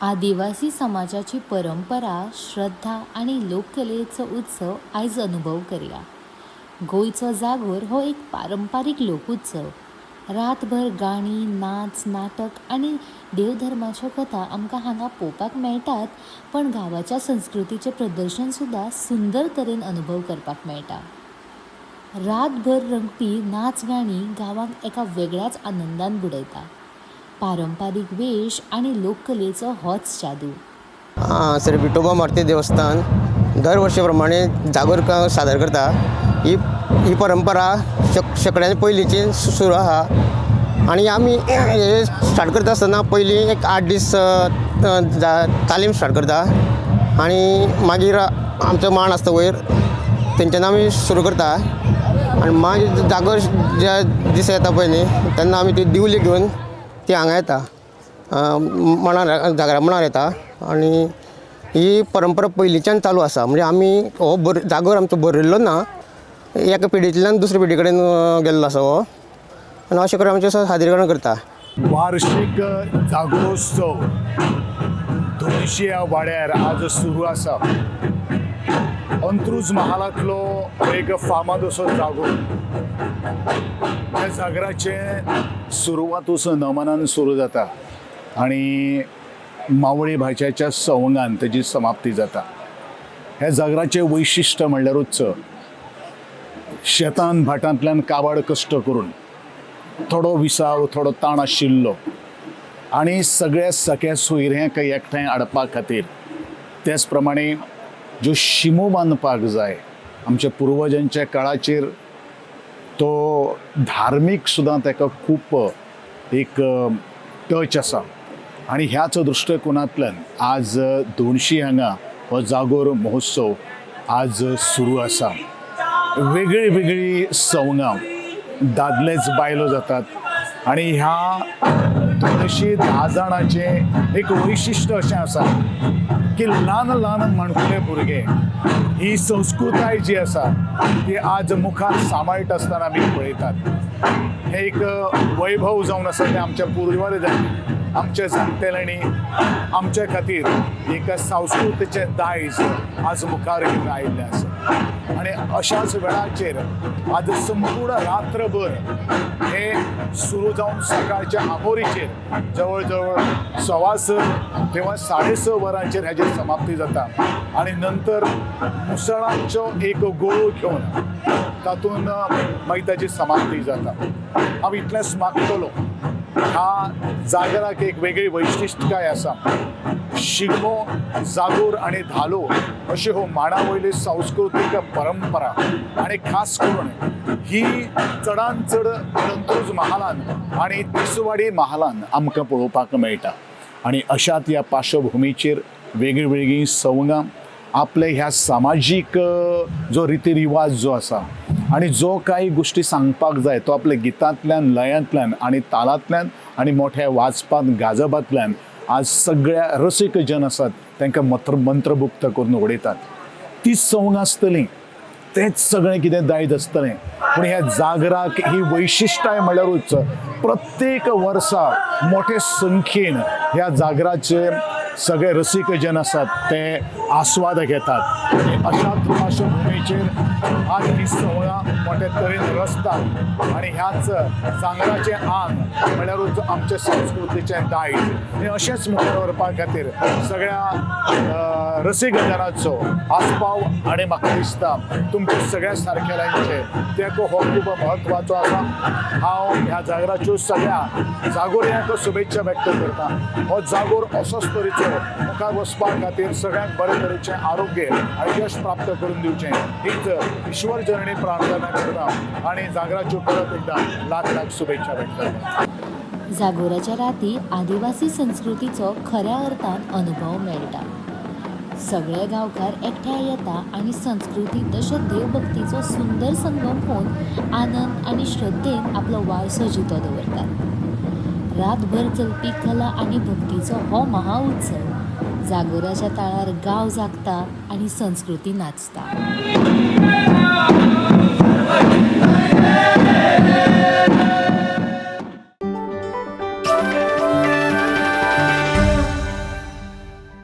आदिवासी समाजाची परंपरा, श्रद्धा आणि लोककलेचो उत्सव आयज अनुभव करया. गोंयचो जागोर हो एक पारंपारीक लोकोत्सव. रातभर गाणी, नाच, नाटक आणि देवधर्माच्यो कथा आमकां हांगा पळोवपाक मेळटात, पण गांवाच्या संस्कृतीचें प्रदर्शन सुद्दां सुंदर तरेन अनुभव करपाक मेळटा. रातभर रंगपी नाच गाणी गांवांक एका वेगळ्याच आनंदान बुडयता. पारंपारीक वेश आणि लोककलेचो होच जादू. श्री विठोबा मारुती देवस्थान दर वर्षाप्रमाणे जागोर सादर करता. ही परंपरा शेकड्यां पयलींची सुरू आहा आणि आमी हे स्टार्ट करता आसतना पयलीं एक 8 दीस तालीम स्टार्ट करता आणि मागीर आमचो मांड आसता वयर तेंच्यान आमी सुरू करता आणि मागीर जागोर ज्या दिसा येता पळय न्ही तेन्ना आमी ती दिवली घेवन ती हांगा येता मणार जागरा मणार येता. आणि ही परंपरा पयलींच्यान चालू आसा. म्हणजे आमी हो जागोर आमचो बरयल्लो ना, एका पिढींतल्यान दुसरे पिढी कडेन गेल्लो आसा हो आनी अशें करून आमचें सादरीकरण करता. वार्षिक जागरोत्सव दोनशी ह्या वाड्यार आज सुरू आसा. अंत्रुज महालांतलो एक फामाद असो जागोर. ह्या जागराचे सुरवातूच नमनान सुरू जाता आणि मावळी भाशेच्या संवंगान तेजी समाप्ती जाता. ह्या जागराचें वैशिश्ट्य म्हणल्यारूच शेतान भाटांतल्यान काबाड कश्ट करून थोडो विसाव, थोडो ताण आशिल्लो आणि सगळ्या सख्या सोयऱ्यांक एकठांय हाडपा खातीर, त्याच प्रमाणे ज्यो शिमो बांदपाक जाय आमच्या पुर्वजांच्या काळाचेर, तो धार्मीक सुद्दां ताका खूब एक टच आसा. आणि ह्याच दृश्टिकोनांतल्यान आज दोणशी हांगा हो जागोर महोत्सव आज सुरू आसा. वेगळी वेगळी संवंगां दादलेच बायलो जातात आणि ह्या 210 जाणांचें एक वैशिश्ट्य अशें आसा की ल्हान ल्हान माणकुले भुरगे ही संस्कृताय जी आसा ती आज मुखार सांबाळटा आसतना आमी पळयतात. हे एक वैभव जावन आसा तें आमच्या पुर्वजांनी, आमच्या जाणटेल्यांनी आमच्या खातीर एक संस्कृतीचें दायज आज मुखार घेवन आयिल्लें आसा. आणि अशाच वेळाचेर आज संपूर्ण रात्रभर हे सुरू जावन सकाळच्या आबोरीचेर जवळ जवळ 6:15 किंवा 6:30 वरांचेर हेची समाप्ती जाता आणि नंतर मुसळांचो एक गोळो घेवन तातूंत मागीर ताची समाप्ती जाता. हांव इतलेंच मागतलो, ह्या जागराक एक वेगळी वैशिश्ट्यताय आसा. शिगमो, जागोर आणि धालो अशी हो मांडा वयली सांस्कृतीक परंपरा आणि खास करून ही चडांत चड अंत्रुज महालान आणि तिसवाडी महालान आमकां पळोवपाक मेळटा. आणि अशात ह्या पार्श्वभुमीचेर वेगळी वेगळी संवंगां आपले ह्या सामाजीक जो रितीरिवाज जो आसा आणि जो काही गोष्टी सांगपाक जाय तो आपल्या गितांतल्यान, लयांतल्यान आणि तालांतल्यान आणि मोठ्या वाजपात गाजपांतल्यान आज सगळ्या रसीक जन आसात तांकां मंत्रमुग्ध करून उडयतात. तीच संवंगां आसतलीं, तेंच सगळें कितें दायज आसतलें. पूण ह्या जागराक ही वैशिश्ट्यताय म्हणल्यारूच प्रत्येक वर्सा मोठे संख्येन ह्या जागराचे सगळे रसीक जन आसात ते आस्वाद घेतात. अशाच पार्श्वभुमीचेर आज ही संवंगां मोठ्या तरेन रचतात आणि ह्याच जागराचें आंग म्हणल्यारूच आमच्या संस्कृतीचें दायज हें अशेंच मुखार व्हरपा खातीर सगळ्या रसीक जनांचो आस्पाव आणि म्हाका दिसता तुमच्या सगळ्या सारकेल्यांचे तेको हो खूब म्हत्वाचो आसा. हांव ह्या जागराच्यो सगळ्या जागोऱ्यांक शुभेच्छा व्यक्त करता. हो जागोर असोच तरेचो मुखार वचपा खातीर सगळ्यांक बरे तरेचें आरोग्य आनी यश प्राप्त करून दिवचें हीच ईश्वर चरणी प्रार्थना करता आणि जागराच्यो परत एकदा लाख लाख शुभेच्छा व्यक्त करता. जागोराच्या राती आदिवासी संस्कृतीचो खऱ्या अर्थान अनुभव मेळटा. सगळे गांवकार एकठांय येता आणि संस्कृती तशेंच देवभक्तीचो सुंदर संगम होवन आनंद आणि श्रद्धेन आपलो वारसो जितो दवरतात. रातभर चलपी कला आणि भक्तीचो हो महाउत्सव. जागोराच्या ताळार गांव जागता आणि संस्कृती नाचता.